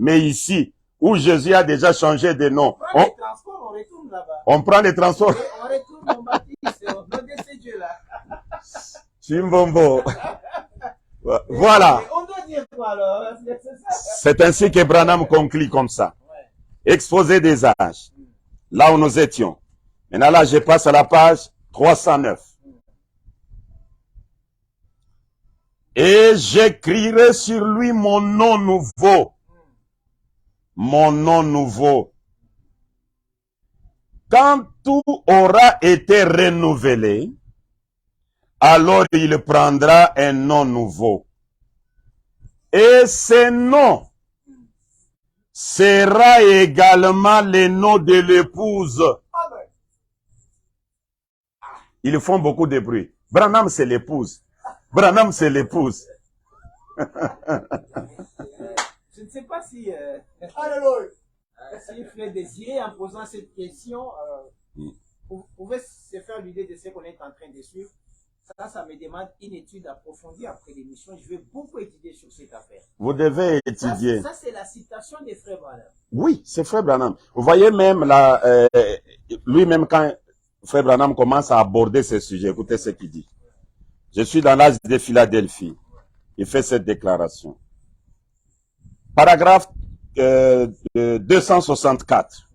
Mais ici, où Jésus a déjà changé de nom, On prend les transports, on retourne là-bas. on prend les transports. Et on retourne au baptiste, au nom de ces dieux-là. Chimbombo. Voilà. Et on doit dire quoi alors? C'est ainsi que Branham conclut comme ça. Ouais. Exposé des âges. Là où nous étions. Maintenant là, je passe à la page 309. Et j'écrirai sur lui mon nom nouveau. Mon nom nouveau. Quand tout aura été renouvelé, alors il prendra un nom nouveau. Et ce nom sera également le nom de l'épouse. Ils font beaucoup de bruit. Branham, c'est l'épouse. Branham, c'est l'épouse. Je ne sais pas si, si Frère Désiré, en posant cette question, pouvait se faire l'idée de ce qu'on est en train de suivre. Ça me demande une étude approfondie après l'émission. Je vais beaucoup étudier sur cette affaire. Vous devez étudier. Ça c'est la citation des frères Branham. Oui, c'est Frère Branham. Vous voyez même lui-même quand Frère Branham commence à aborder ce sujet, écoutez ce qu'il dit. Je suis dans l'âge de Philadelphie. Il fait cette déclaration. Paragraphe 264.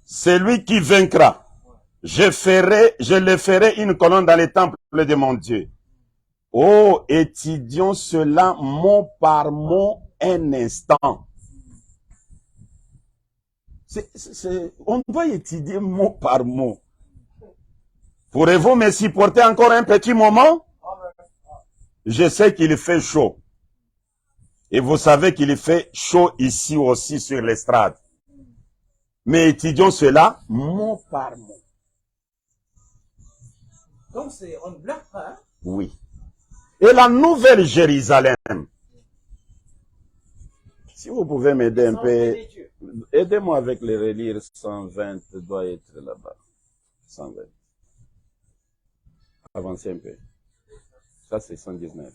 Celui qui vaincra, je le ferai une colonne dans les temples de mon Dieu. Oh, étudions cela mot par mot un instant. On doit étudier mot par mot. Pourrez-vous me supporter encore un petit moment? Je sais qu'il fait chaud. Et vous savez qu'il fait chaud ici aussi sur l'estrade. Mais étudions cela mot par mot. Donc on ne blague pas. Hein? Oui. Et la nouvelle Jérusalem. Si vous pouvez m'aider un peu, aidez-moi avec les relire. 120 doit être là-bas. 120. Avancez un peu. Ça, c'est 119.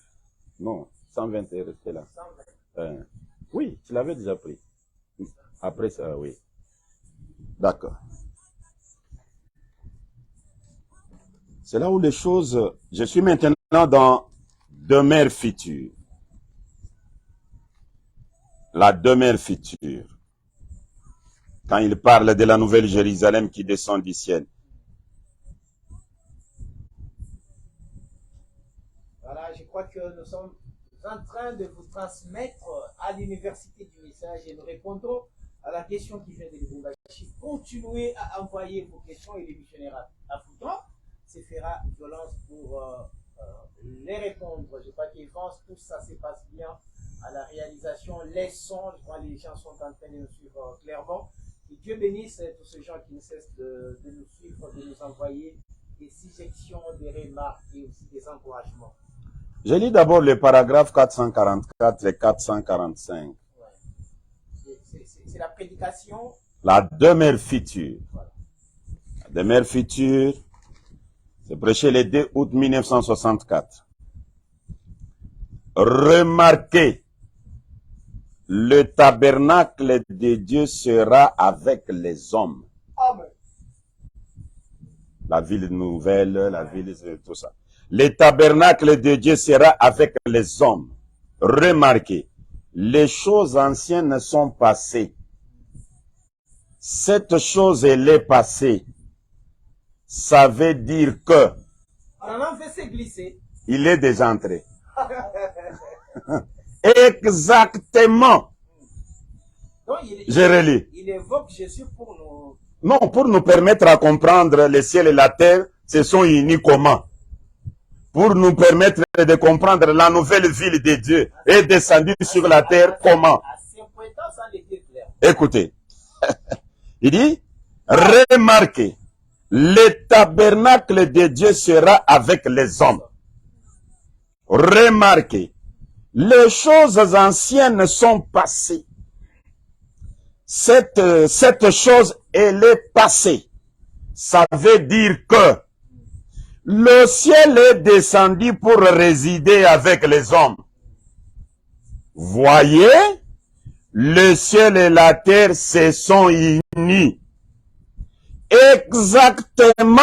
Non, 120 est resté là. Oui, tu l'avais déjà pris. Après ça, oui. D'accord. C'est là où les choses... Je suis maintenant dans demeure future. La demeure future. Quand il parle de la nouvelle Jérusalem qui descend du ciel. Voilà, je crois que nous sommes en train de vous transmettre à l'université du message et nous répondrons à la question qui vient de Lubumbashi. Continuez à envoyer vos questions et les missionnaires à Foutan se fera violence pour les répondre. Je crois qu'ils pensent tout ça se passe bien à la réalisation. Les sons, je crois que les gens sont en train de nous suivre clairement. Et Dieu bénisse tous ces gens qui ne cessent de nous suivre, de nous envoyer des suggestions, des remarques et aussi des encouragements. Je lis d'abord les paragraphes 444 et 445. Ouais. C'est la prédication. La demeure future. Voilà. La demeure future, c'est prêché le 2 août 1964. Remarquez, le tabernacle de Dieu sera avec les hommes. Amen. La ville nouvelle, la ville, tout ça. Le tabernacle de Dieu sera avec les hommes. Remarquez, les choses anciennes sont passées. Cette chose, elle est passée. Ça veut dire que il est déjà entré. Exactement. Donc, je relis. Il évoque Jésus pour nous... Non, pour nous permettre à comprendre le ciel et la terre se sont unis comment. Pour nous permettre de comprendre la nouvelle ville de Dieu est descendue sur la terre comment. Écoutez. Il dit, remarquez, le tabernacle de Dieu sera avec les hommes. Remarquez, les choses anciennes sont passées. Cette chose, elle est passée. Ça veut dire que le ciel est descendu pour résider avec les hommes. Voyez, le ciel et la terre se sont unis. Exactement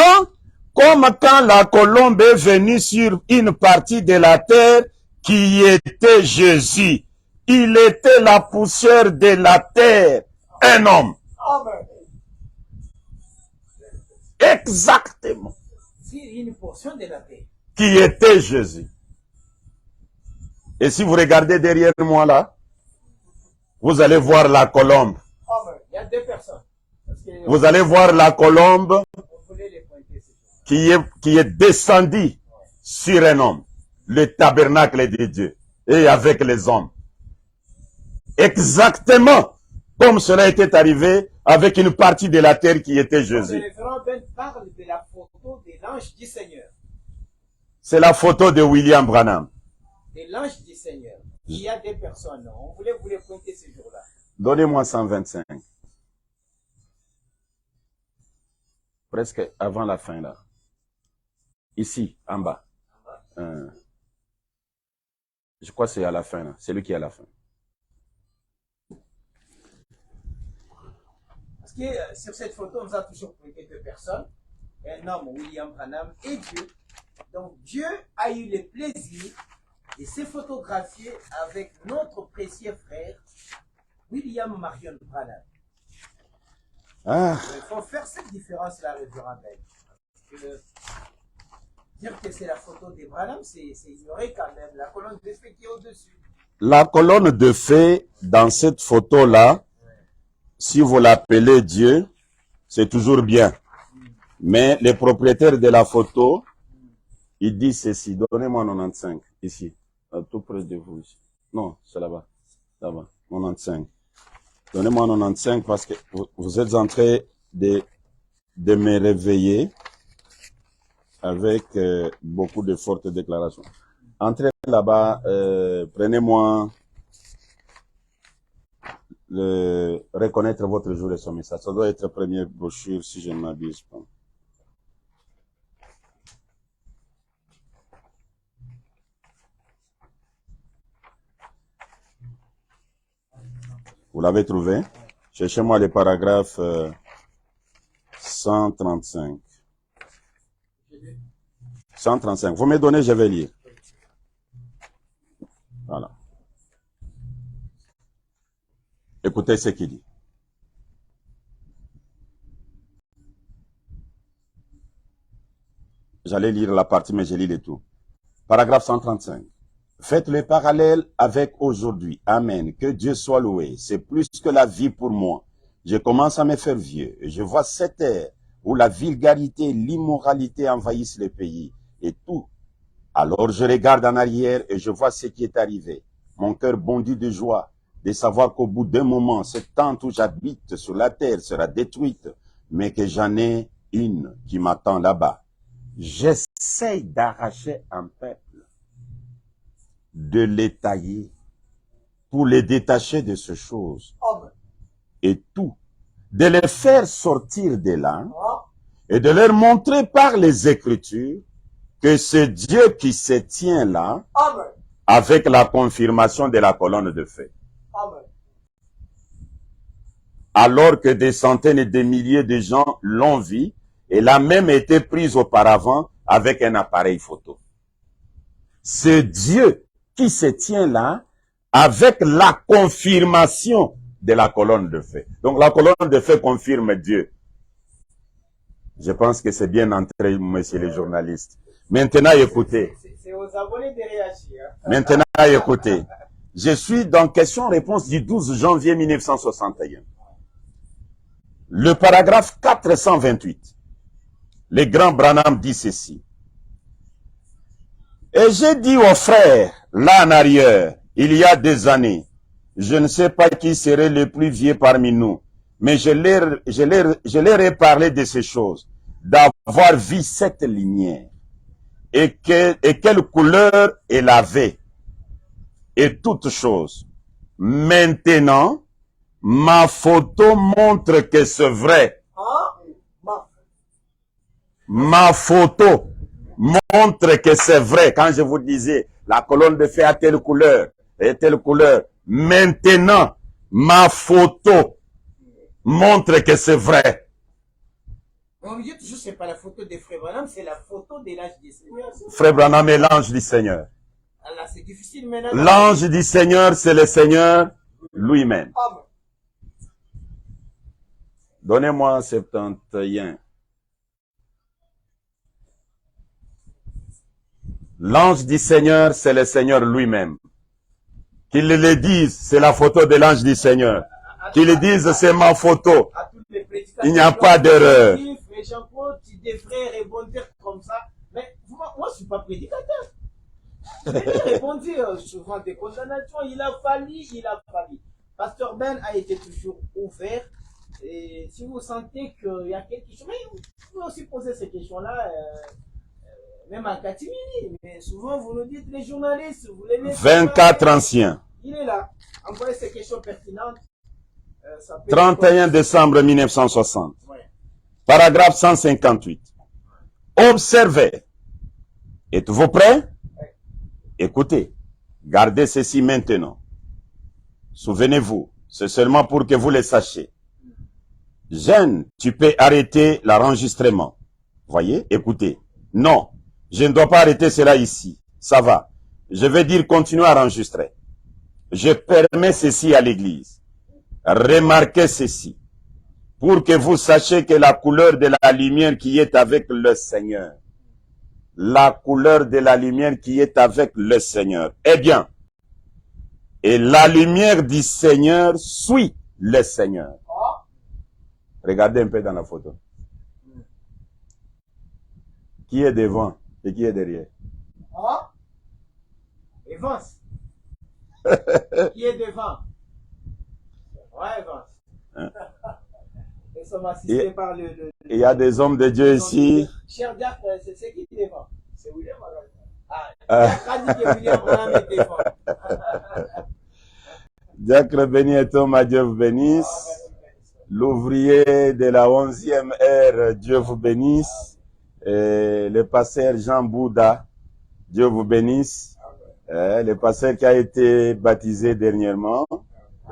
comme quand la colombe est venue sur une partie de la terre qui était Jésus. Il était la poussière de la terre, un homme. Amen. Exactement. C'est une portion de la terre. Qui était Jésus. Et si vous regardez derrière moi là, vous allez voir la colombe. Amen. Il y a deux personnes. Vous allez voir la colombe qui est descendue sur un homme, le tabernacle de Dieu, et avec les hommes. Exactement comme cela était arrivé avec une partie de la terre qui était Jésus. Le révérend Ben parle de la photo de l'ange du Seigneur. C'est la photo de William Branham. De l'ange du Seigneur. Il y a des personnes. On voulait vous les pointer ce jour-là. Donnez-moi 125. Presque avant la fin là. Ici, en bas. Je crois que c'est à la fin là. C'est lui qui est à la fin. Parce que sur cette photo, on nous a toujours pointé deux personnes. Un homme, William Branham, et Dieu. Donc Dieu a eu le plaisir de se photographier avec notre précieux frère, William Marion Branham. Ah. Il faut faire cette différence-là, révérend Ben. Parce que dire que c'est la photo de Branham, c'est ignorer quand même la colonne de feu qui est au-dessus. La colonne de feu, dans cette photo-là, si vous l'appelez Dieu, c'est toujours bien. Mais les propriétaires de la photo, ils disent ceci. Donnez-moi 95, ici, tout près de vous. Ici. Non, c'est là-bas. Là-bas, 95. Donnez-moi 95 parce que vous êtes en train de me réveiller avec beaucoup de fortes déclarations. Entrez là-bas, prenez-moi reconnaître votre jour et son message. Ça doit être première brochure si je ne m'abuse pas. Vous l'avez trouvé? Cherchez-moi le paragraphe 135. 135. Vous me donnez, je vais lire. Voilà. Écoutez ce qu'il dit. J'allais lire la partie, mais je lis le tout. Paragraphe 135. Faites le parallèle avec aujourd'hui. Amen. Que Dieu soit loué. C'est plus que la vie pour moi. Je commence à me faire vieux. Je vois cette ère où la vulgarité et l'immoralité envahissent le pays et tout. Alors je regarde en arrière et je vois ce qui est arrivé. Mon cœur bondit de joie de savoir qu'au bout d'un moment, cette tente où j'habite sur la terre sera détruite, mais que j'en ai une qui m'attend là-bas. J'essaye d'arracher un peuple, de les tailler, pour les détacher de ces choses, et tout, de les faire sortir de là, et de leur montrer par les Écritures que c'est Dieu qui se tient là, avec la confirmation de la colonne de feu. Alors que des centaines et des milliers de gens l'ont vu, et l'a même été prise auparavant avec un appareil photo. C'est Dieu qui se tient là avec la confirmation de la colonne de feu. Donc la colonne de feu confirme Dieu. Je pense que c'est bien entré, messieurs les journalistes. Maintenant, écoutez. C'est aux abonnés de réagir. Maintenant, écoutez. Je suis dans question-réponse du 12 janvier 1961. Le paragraphe 428. Le grand Branham dit ceci. Et j'ai dit aux frères, là en arrière, il y a des années, je ne sais pas qui serait le plus vieux parmi nous, mais je leur ai parlé de ces choses, d'avoir vu cette lumière, et quelle couleur elle avait, et toutes choses. Maintenant, ma photo montre que c'est vrai. Ma photo montre que c'est vrai. Quand je vous disais, la colonne de feu a telle couleur, et telle couleur. Maintenant, ma photo montre que c'est vrai. On me dit toujours c'est pas la photo de Frère Branham, c'est la photo de l'ange du Seigneur. Frère Branham est l'ange du Seigneur. Alors c'est difficile maintenant. L'ange du Seigneur, c'est le Seigneur lui-même. Donnez-moi 71. L'ange du Seigneur, c'est le Seigneur lui-même. Qu'il le dise, c'est la photo de l'ange du Seigneur. Qu'il le dise, c'est ma photo. Il n'y a pas d'erreur. Mais Jean-Paul, tu devrais répondre comme ça. Mais moi, je ne suis pas prédicateur. Je vais répondre souvent des condamnations. Il a fallu. Pasteur Ben a été toujours ouvert. Et si vous sentez qu'il y a quelque chose, mais vous pouvez aussi poser ces questions-là, même en catimini. Mais souvent, vous nous dites, les journalistes, vous les laissez. 24 anciens. Il est là. Envoyez ces questions pertinentes. 31 décembre 1960. Ouais. Paragraphe 158. Observez. Êtes-vous prêts? Ouais. Écoutez. Gardez ceci maintenant. Souvenez-vous. C'est seulement pour que vous le sachiez. Jeanne, tu peux arrêter l'enregistrement. Voyez? Écoutez. Non. Je ne dois pas arrêter cela ici. Ça va. Je vais dire continuez à enregistrer. Je permets ceci à l'église. Remarquez ceci. Pour que vous sachiez que la couleur de la lumière qui est avec le Seigneur. La couleur de la lumière qui est avec le Seigneur. Eh bien. Et la lumière du Seigneur suit le Seigneur. Regardez un peu dans la photo. Qui est devant et qui est derrière? Evans. Qui est devant? Ouais, Evans. Hein? Ils sont assistés par le... Il y a des hommes de Dieu ici. Cher Diacre, c'est qui est devant? C'est William. Diacre a dit que William est devant. Diacre béni est homme, à Dieu vous bénisse. L'ouvrier de la 11e ère, Dieu vous bénisse. Et le pasteur Jean Bouddha, Dieu vous bénisse. Le pasteur qui a été baptisé dernièrement.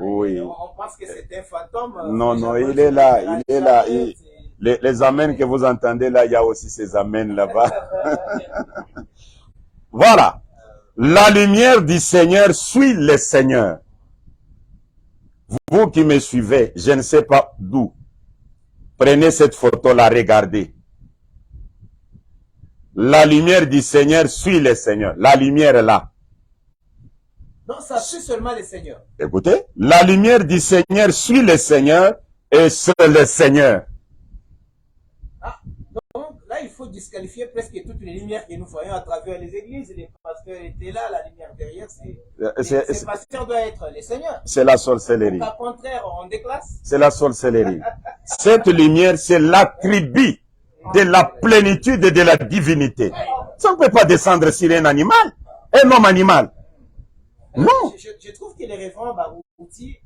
Oui. On pense que c'est un fantôme. Non, il est là, il est là. Les amens que vous entendez là, il y a aussi ces amens là-bas. Voilà. La lumière du Seigneur suit le Seigneur. Vous qui me suivez, je ne sais pas d'où. Prenez cette photo-là, regardez. La lumière du Seigneur suit le Seigneur. La lumière est là. Donc ça suit seulement le Seigneur. Écoutez, la lumière du Seigneur suit le Seigneur et c'est le Seigneur. Ah, donc là, il faut disqualifier presque toutes les lumières que nous voyons à travers les églises. Les pasteurs étaient là, la lumière derrière, ces pasteurs doivent être les seigneurs. C'est la sorcellerie. Au contraire, on déclasse. C'est la sorcellerie. Cette lumière, c'est l'attribut de la plénitude et de la divinité. Ça ne peut pas descendre sur un animal, un homme animal. Non. Je trouve que le révérend Barouti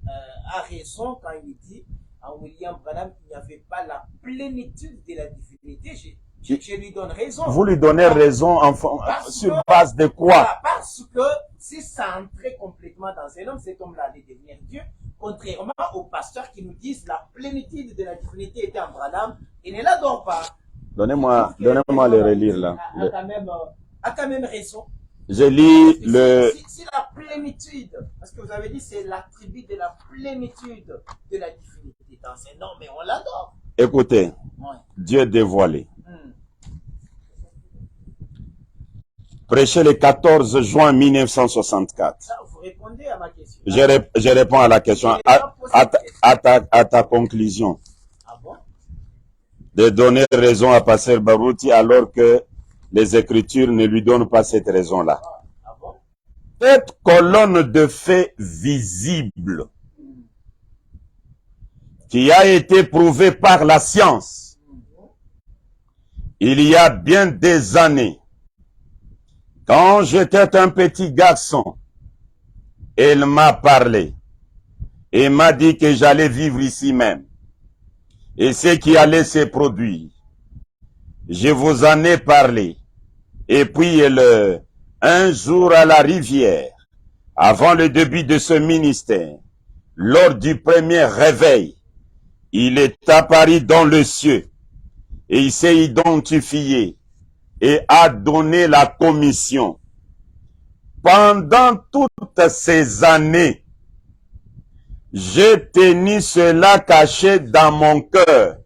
a raison quand il dit à William Branham qu'il n'y avait pas la plénitude de la divinité. Je lui donne raison. Vous lui donnez raison sur base de quoi? Voilà, parce que si ça entrait complètement dans un homme, cet homme-là allait devenir Dieu. Contrairement aux pasteurs qui nous disent la plénitude de la divinité était en Branham, il ne la donne pas. Donnez-moi le relire là. A quand même raison. Je lis le... Si la plénitude, parce que vous avez dit c'est l'attribut de la plénitude de la divinité dans un homme, mais on l'adore. Écoutez, Ouais. Dieu dévoilé. Prêché le 14 juin 1964. Ça, vous répondez à ma question. Je réponds à la question, à ta conclusion. Ah bon? De donner raison à Pasteur Barouti alors que les Écritures ne lui donnent pas cette raison-là. Ah bon? Cette colonne de faits visible qui a été prouvée par la science il y a bien des années, quand j'étais un petit garçon, elle m'a parlé et m'a dit que j'allais vivre ici même et ce qui allait se produire. Je vous en ai parlé. Et puis, un jour à la rivière, Avant le début de ce ministère, lors du premier réveil, il est apparu dans le ciel et il s'est identifié et a donné la commission. Pendant toutes ces années, j'ai tenu cela caché dans mon cœur.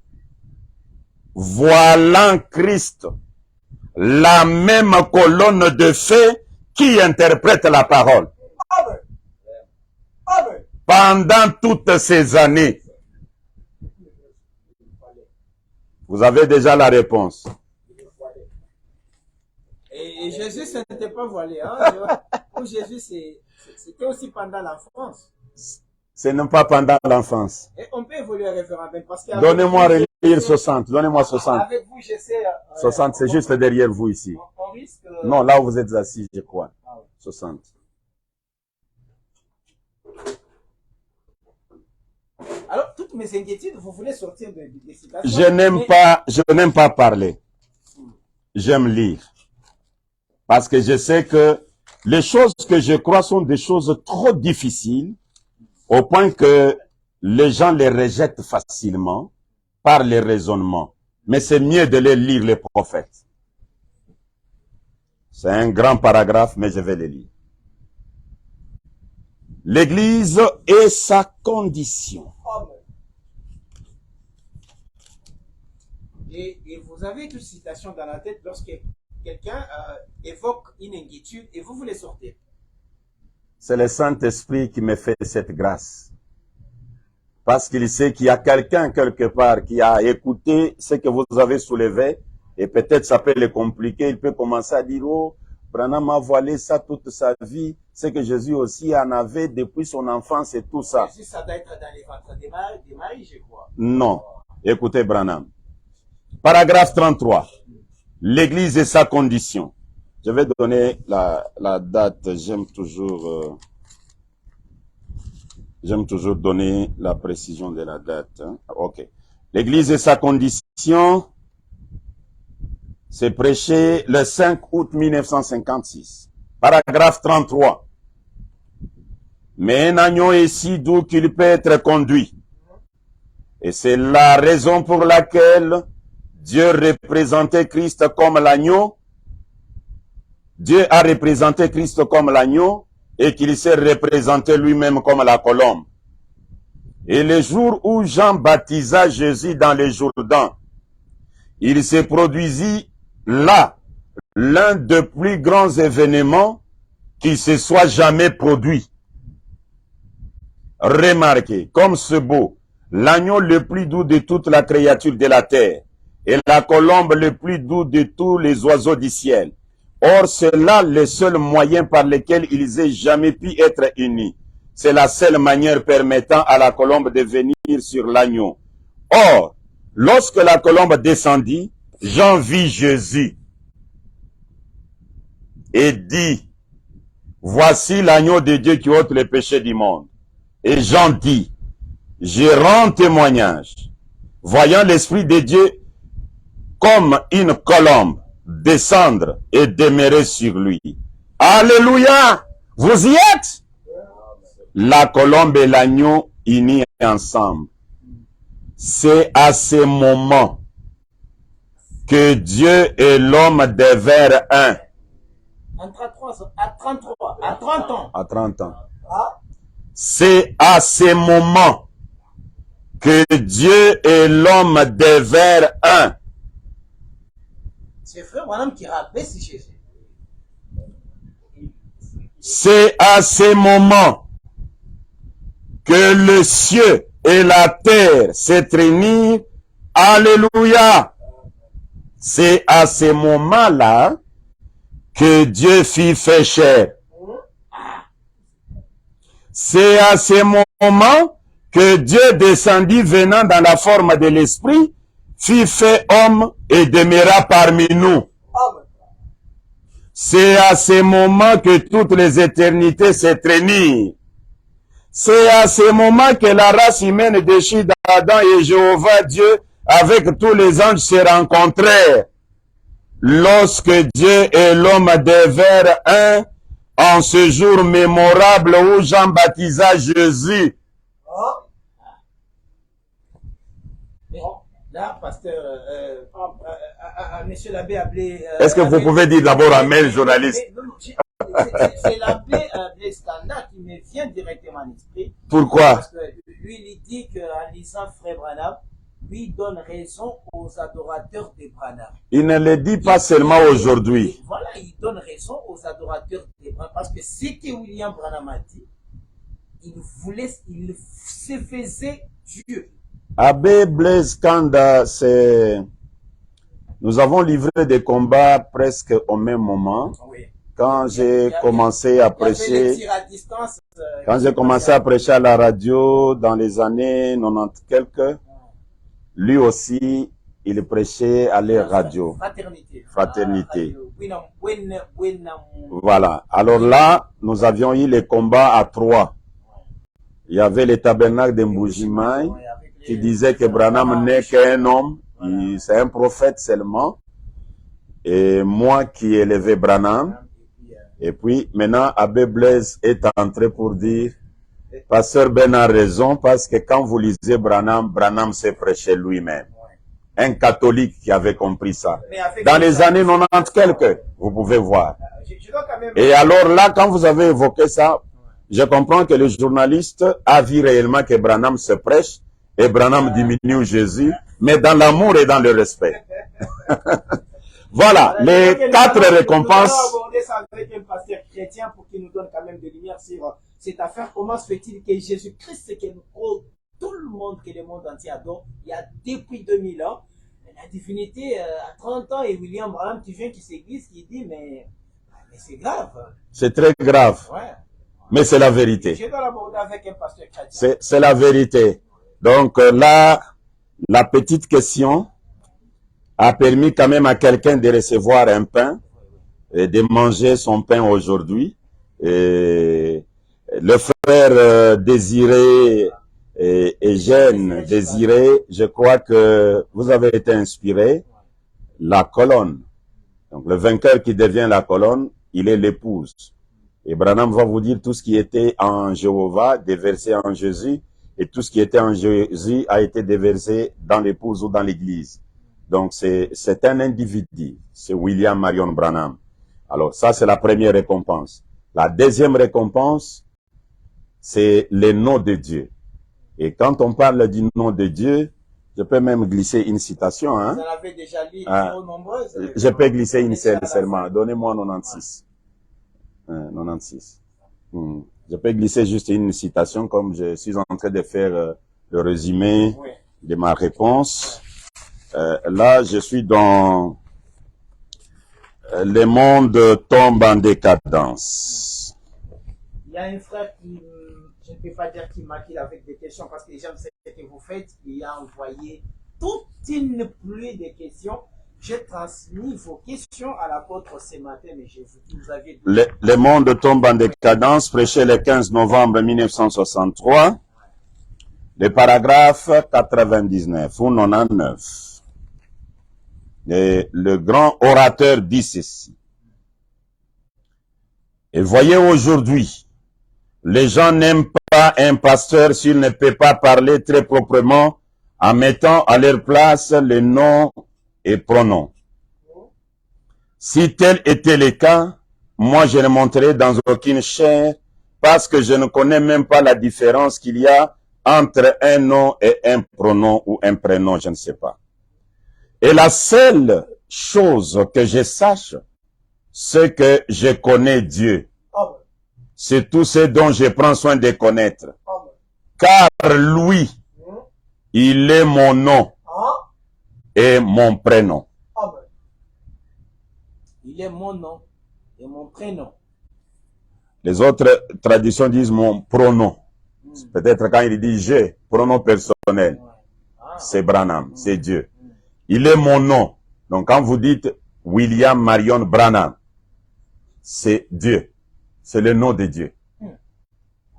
Voilà Christ, la même colonne de feu qui interprète la parole. Pendant toutes ces années, vous avez déjà la réponse. Et Jésus, ce n'était pas voilé. Hein? Pour Jésus, c'était aussi pendant l'enfance. Ce n'est pas pendant l'enfance. Et on peut évoluer, référent Ben, parce que... Donnez-moi relire 60. Donnez-moi 60. Avec vous, j'essaie... 60, c'est juste derrière vous ici. On risque... Non, là où vous êtes assis, je crois. 60. Alors, toutes mes inquiétudes, vous voulez sortir des citations. Je n'aime pas parler. J'aime lire. Parce que je sais que les choses que je crois sont des choses trop difficiles au point que les gens les rejettent facilement par les raisonnements. Mais c'est mieux de les lire, les prophètes. C'est un grand paragraphe, mais je vais le lire. L'Église et sa condition. Et vous avez une citation dans la tête lorsque quelqu'un évoque une inquiétude et vous voulez sortir. C'est le Saint-Esprit qui me fait cette grâce. Parce qu'il sait qu'il y a quelqu'un quelque part qui a écouté ce que vous avez soulevé et peut-être ça peut le compliquer. Il peut commencer à dire, oh, Branham a voilé ça toute sa vie. C'est que Jésus aussi en avait depuis son enfance et tout ça. Jésus, ça doit être dans les ventres des Marie, je crois. Non. Écoutez Branham. Paragraphe 33. L'Église et sa condition. Je vais donner la date. J'aime toujours donner la précision de la date. Hein. Ok. L'Église et sa condition, c'est prêché le 5 août 1956. Paragraphe 33. Mais un agneau est si doux qu'il peut être conduit. Et c'est la raison pour laquelle Dieu représentait Christ comme l'agneau. Dieu a représenté Christ comme l'agneau et qu'il s'est représenté lui-même comme la colombe. Et le jour où Jean baptisa Jésus dans le Jourdain, il se produisit là l'un des plus grands événements qui se soit jamais produit. Remarquez, comme ce beau, l'agneau le plus doux de toute la créature de la terre, et la colombe le plus doux de tous les oiseaux du ciel. Or, c'est là le seul moyen par lequel ils aient jamais pu être unis. C'est la seule manière permettant à la colombe de venir sur l'agneau. Or, lorsque la colombe descendit, Jean vit Jésus et dit, voici l'agneau de Dieu qui ôte les péchés du monde. Et Jean dit, je rends témoignage, voyant l'Esprit de Dieu comme une colombe descendre et demeurer sur lui. Alléluia! Vous y êtes? La colombe et l'agneau unis ensemble. C'est à ce moment que Dieu et l'homme devinrent un. À 30 ans. À 30 ans. C'est à ce moment que Dieu et l'homme devinrent un. C'est frère Branham qui rappelle si Jésus. C'est à ce moment que le ciel et la terre s'étreignirent. Alléluia! C'est à ce moment-là que Dieu fit fait chair. C'est à ce moment que Dieu descendit venant dans la forme de l'esprit, fit fait homme et demeura parmi nous. C'est à ce moment que toutes les éternités s'étreignirent. C'est à ce moment que la race humaine déchue d'Adam et Jéhovah Dieu avec tous les anges se rencontrèrent. Lorsque Dieu et l'homme devinrent un, en ce jour mémorable où Jean baptisa Jésus. Mais là, pasteur, monsieur l'abbé Ablé... Est-ce que vous pouvez dire d'abord Amen, journaliste? C'est l'abbé Blaise Kanda qui me vient directement à l'esprit. Pourquoi? Parce que lui, il dit qu'en lisant Frère Branham, lui donne raison aux adorateurs de Branham. Il ne le dit pas seulement aujourd'hui. Voilà, il donne raison aux adorateurs de Branham. Parce que ce que William Branham a dit, il se faisait Dieu. Abbé Blaise Kanda, c'est... Nous avons livré des combats presque au même moment. Oui. Quand j'ai commencé à prêcher, quand j'ai commencé à prêcher à la radio dans les années 90 quelques, lui aussi, il prêchait à la radio. Fraternité. Voilà. Alors là, nous avions eu les combats à trois. Il y avait le tabernacle de Mbujimaï qui disait que Branham n'est qu'un homme, c'est un prophète seulement. Et moi qui élevais Branham. Et puis, maintenant, Abbé Blaise est entré pour dire, Pasteur Ben a raison, parce que quand vous lisez Branham, Branham s'est prêché lui-même. Un catholique qui avait compris ça. Dans les années 90 quelques, vous pouvez voir. Et alors là, quand vous avez évoqué ça, je comprends que le journaliste a vu réellement que Branham se prêche et Branham diminue Jésus, mais dans l'amour et dans le respect. Voilà, les quatre récompenses. Nous allons aborder ça avec un pasteur chrétien pour qu'il nous donne quand même des lumières sur cette affaire. Comment se fait-il que Jésus-Christ, que tout le monde, que le monde entier adore, il y a depuis 2000 ans, la divinité à 30 ans, et William Branham qui vient, qui s'église, qui dit, mais c'est grave. C'est très grave. Ouais. Mais c'est la vérité. Je dois l'aborder avec un pasteur chrétien. C'est la vérité. Donc là, la petite question a permis quand même à quelqu'un de recevoir un pain et de manger son pain aujourd'hui. Le frère Désiré et Eugène Désiré, je crois que vous avez été inspiré. La colonne. Donc le vainqueur qui devient la colonne, il est l'épouse. Et Branham va vous dire tout ce qui était en Jéhovah, déversé en Jésus, et tout ce qui était en Jésus a été déversé dans l'épouse ou dans l'église. Donc, c'est un individu. C'est William Marion Branham. Alors, ça, c'est la première récompense. La deuxième récompense, c'est le nom de Dieu. Et quand on parle du nom de Dieu, je peux même glisser une citation. Hein? Vous en avez déjà lu trop nombreuses. Je peux glisser une seule seulement. Donnez-moi 96. 96. Je peux glisser juste une citation comme je suis en train de faire le résumé de ma réponse. Là, je suis dans le monde tombe en décadence. Il y a un frère qui, je ne peux pas dire qu'il maquille avec des questions parce que j'aime ce que vous faites. Il a envoyé toute une pluie de questions. J'ai transmis vos questions à l'apôtre ce matin, mais vous aviez... Le monde tombe en décadence, prêché le 15 novembre 1963, le paragraphe 99 ou 99. Et le grand orateur dit ceci. Et voyez aujourd'hui, les gens n'aiment pas un pasteur s'il ne peut pas parler très proprement en mettant à leur place les noms et pronoms. Si tel était le cas, moi je ne monterai dans aucune chair parce que je ne connais même pas la différence qu'il y a entre un nom et un pronom ou un prénom, je ne sais pas. Et la seule chose que je sache, c'est que je connais Dieu. C'est tout ce dont je prends soin de connaître. Car lui, il est mon nom et mon prénom. Il est mon nom et mon prénom. Les autres traditions disent mon pronom. Peut-être quand il dit je, pronom personnel. C'est Branham, c'est Dieu. Il est mon nom. Donc quand vous dites William Marion Branham, c'est Dieu. C'est le nom de Dieu.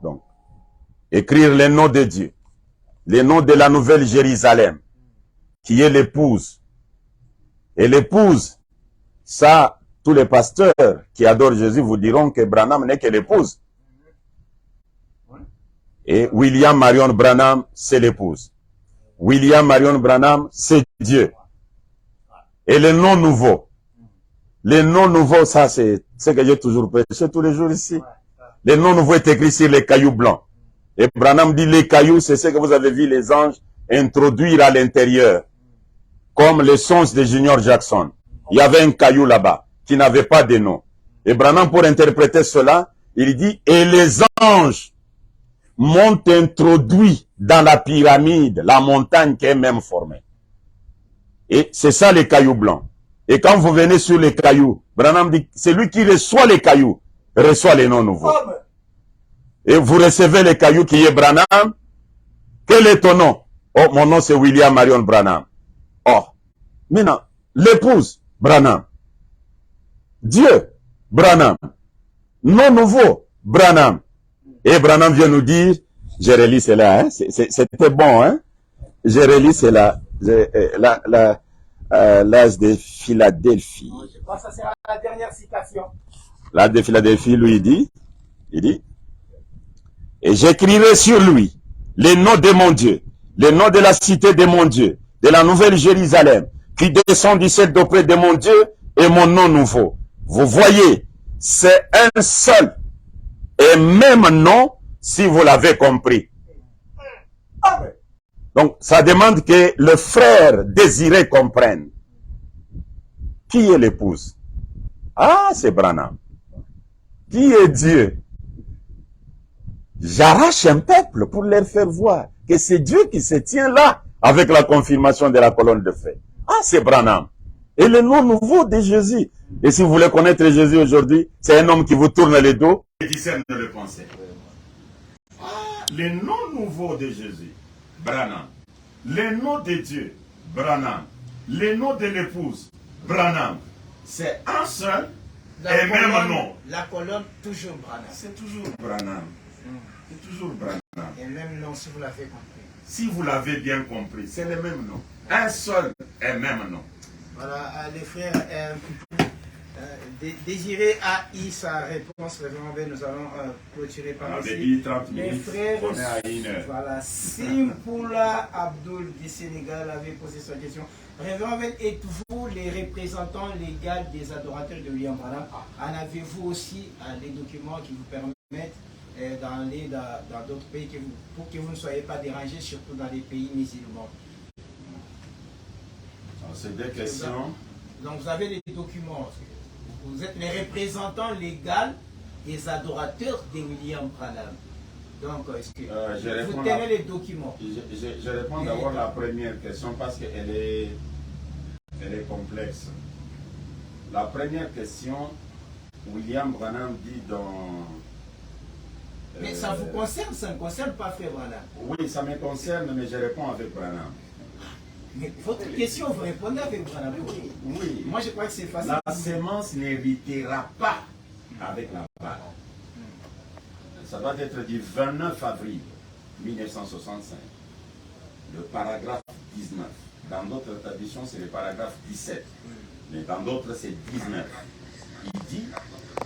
Donc, écrire le nom de Dieu. Le nom de la nouvelle Jérusalem, qui est l'épouse. Et l'épouse, ça, tous les pasteurs qui adorent Jésus vous diront que Branham n'est que l'épouse. Et William Marion Branham, c'est l'épouse. William Marion Branham, c'est Dieu. Et les noms nouveaux. Les noms nouveaux, ça c'est ce que j'ai toujours prêché tous les jours ici. Les noms nouveaux est écrit sur les cailloux blancs. Et Branham dit les cailloux, c'est ce que vous avez vu les anges introduire à l'intérieur. Comme les songes de Junior Jackson. Il y avait un caillou là-bas qui n'avait pas de nom. Et Branham, pour interpréter cela, il dit, et les anges m'ont introduit dans la pyramide, la montagne qui est même formée. Et c'est ça les cailloux blancs. Et quand vous venez sur les cailloux, Branham dit, c'est lui qui reçoit les cailloux, reçoit les noms nouveaux. Et vous recevez les cailloux qui est Branham. Quel est ton nom? Oh, mon nom c'est William Marion Branham. Oh, maintenant, l'épouse, Branham. Dieu, Branham. Nom nouveau, Branham. Et Branham vient nous dire, je relis cela, hein? C'était bon, hein? Je relis cela, l'âge de Philadelphie. Je pense que ça sera la dernière citation. L'âge de Philadelphie, lui, il dit, et j'écrirai sur lui les noms de mon Dieu, les noms de la cité de mon Dieu, de la nouvelle Jérusalem, qui descend du ciel d'auprès de mon Dieu et mon nom nouveau. Vous voyez, c'est un seul et même nom si vous l'avez compris. Donc, ça demande que le frère désiré comprenne. Qui est l'épouse? Ah, c'est Branham. Qui est Dieu? J'arrache un peuple pour leur faire voir que c'est Dieu qui se tient là avec la confirmation de la colonne de feu. Ah, c'est Branham. Et le nom nouveau de Jésus. Et si vous voulez connaître Jésus aujourd'hui, c'est un homme qui vous tourne le dos et discerne le pensée. Ah, le nom nouveau de Jésus, Branham. Le nom de Dieu, Branham. Le nom de l'épouse, Branham. C'est un seul et même nom. La colonne, toujours Branham. C'est toujours Branham. C'est toujours Branham. Et même nom, si vous l'avez compris. Si vous l'avez bien compris, c'est le même nom. Un seul et même nom. Voilà, les frères, Désiré a eu sa réponse. Vraiment, nous allons clôturer par ici. 30 minutes, les frères, on est à 1 heure. voilà, Simpoula Abdul du Sénégal avait posé sa question. Révérend, êtes-vous les représentants légaux des adorateurs de William Branham? En avez-vous aussi les documents qui vous permettent d'aller dans d'autres pays pour que vous ne soyez pas dérangés, surtout dans les pays musulmans? C'est des questions. Donc vous avez les documents. Vous êtes les représentants légaux des adorateurs de William Branham. Donc, est-ce que vous tenez les documents? Je réponds d'abord à la première question parce qu'elle est complexe. La première question, William Branham dit dans... Mais ça vous concerne, ça ne concerne pas Frère Branham? Oui, ça me concerne, mais je réponds avec Branham. Mais votre question, vous répondez avec Branham? Oui. Moi, je crois que c'est facile. La sémence n'héritera pas avec la balle. Ça doit être du 29 avril 1965. Le paragraphe 19. Dans d'autres traditions, c'est le paragraphe 17. Mais dans d'autres, c'est 19. Il dit,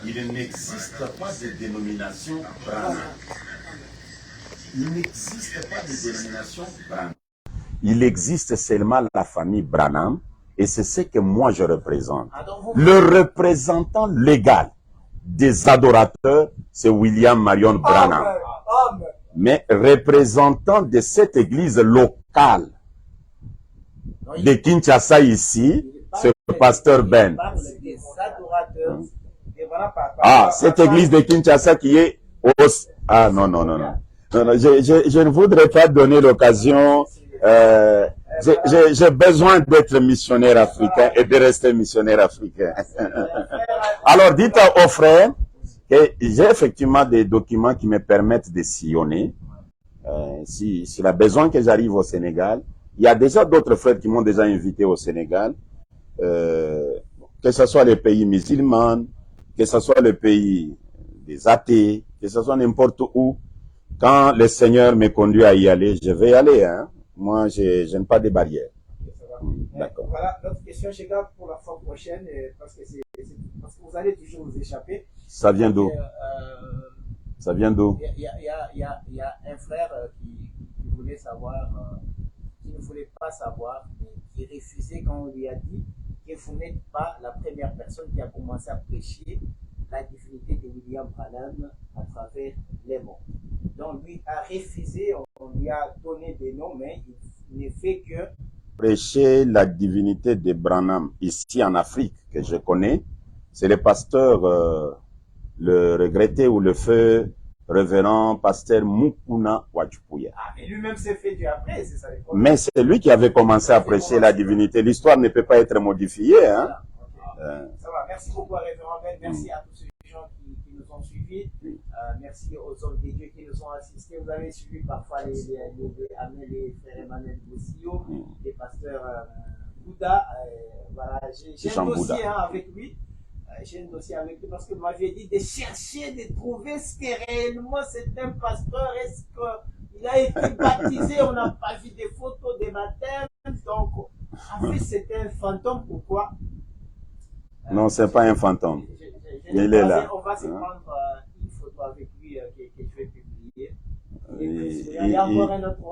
il n'existe pas de dénomination Branham. Il n'existe pas de dénomination Branham. Il existe seulement la famille Branham et c'est ce que moi je représente. Le représentant légal des adorateurs, c'est William Marion Branham. Mais représentant de cette église locale de Kinshasa ici, c'est le pasteur Ben. Ah, cette église de Kinshasa qui est au... Ah non, non, non, non. Je ne voudrais pas donner l'occasion... j'ai besoin d'être missionnaire africain et de rester missionnaire africain. Alors, dites aux frères que j'ai effectivement des documents qui me permettent de sillonner. S'il a besoin que j'arrive au Sénégal, il y a déjà d'autres frères qui m'ont déjà invité au Sénégal, que ce soit les pays musulmans, que ce soit le pays des athées, que ce soit n'importe où. Quand le Seigneur me conduit à y aller, je vais y aller, hein. Moi, je n'aime pas de barrières. D'accord. Voilà, notre question, je garde pour la fois prochaine, parce que c'est parce que vous allez toujours vous échapper. Ça vient d'où? Ça vient d'où? Il y a un frère qui voulait savoir, qui ne voulait pas savoir, mais qui refusait quand on lui a dit que vous n'êtes pas la première personne qui a commencé à prêcher la divinité de William Branham à travers les mots. Donc lui a refusé, on lui a donné des noms, mais il ne fait que prêcher la divinité de Branham ici en Afrique, que je connais. C'est le pasteur, le regretté ou le feu révérend pasteur Mukuna Wachupuya. Ah, mais lui-même s'est fait du après, c'est ça. Mais c'est lui qui avait commencé à prêcher la divinité. L'histoire ne peut pas être modifiée. Hein? Voilà, okay. Ça va. Merci beaucoup à Révérend Ben. Merci à tous ces gens qui nous ont suivis. Merci aux hommes de Dieu qui nous ont assistés. Vous avez suivi parfois les frères Emmanuel Boussio, les pasteurs Bouddha. Voilà, j'ai un dossier avec lui. J'ai un dossier avec lui parce que vous m'aviez dit de chercher, de trouver ce que réellement c'est un pasteur. Est-ce qu'il a été baptisé? On n'a pas vu des photos des baptêmes. Donc, en fait, c'était un fantôme. Pourquoi? Non, c'est pas un fantôme. Il est là. On va se prendre une photo avec lui que je vais publier.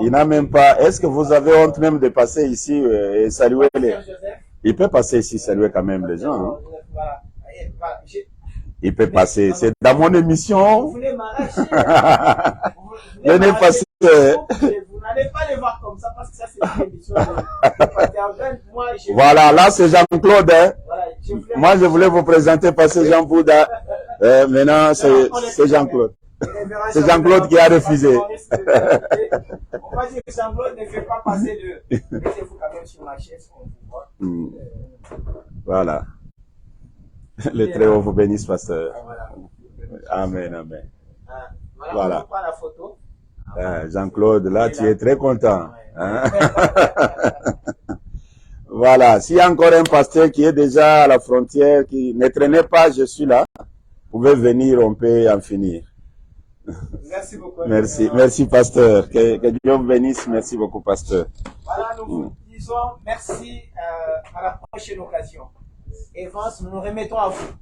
Il n'a même pas. Est-ce que vous avez honte même de passer ici et saluer les. Il peut passer ici, saluer quand même les gens. Hein? Il peut passer. C'est dans mon émission. Vous voulez m'arracher. Venez passer. Vous n'allez pas les voir comme ça parce que ça, c'est une émission de Voilà, là, c'est Jean-Claude. Hein? Voilà, moi, je voulais vous présenter passer Jean Bouddha. Maintenant, c'est Jean-Claude. C'est Jean-Claude qui a refusé. On va dire que Jean-Claude ne fait pas passer de. Mettez-vous quand même sur ma chaise. Voilà. Le Très-Haut vous bénisse, pasteur. Amen, amen. Voilà. On la photo. Jean-Claude, là, tu es très content. Hein? Voilà. S'il y a encore un pasteur qui est déjà à la frontière, qui ne traînez pas, je suis là. Vous pouvez venir, on peut en finir. Merci beaucoup. Merci, pasteur. Que Dieu vous bénisse. Merci beaucoup, pasteur. Voilà, nous vous disons merci à la prochaine occasion. Evans, nous nous remettons à vous.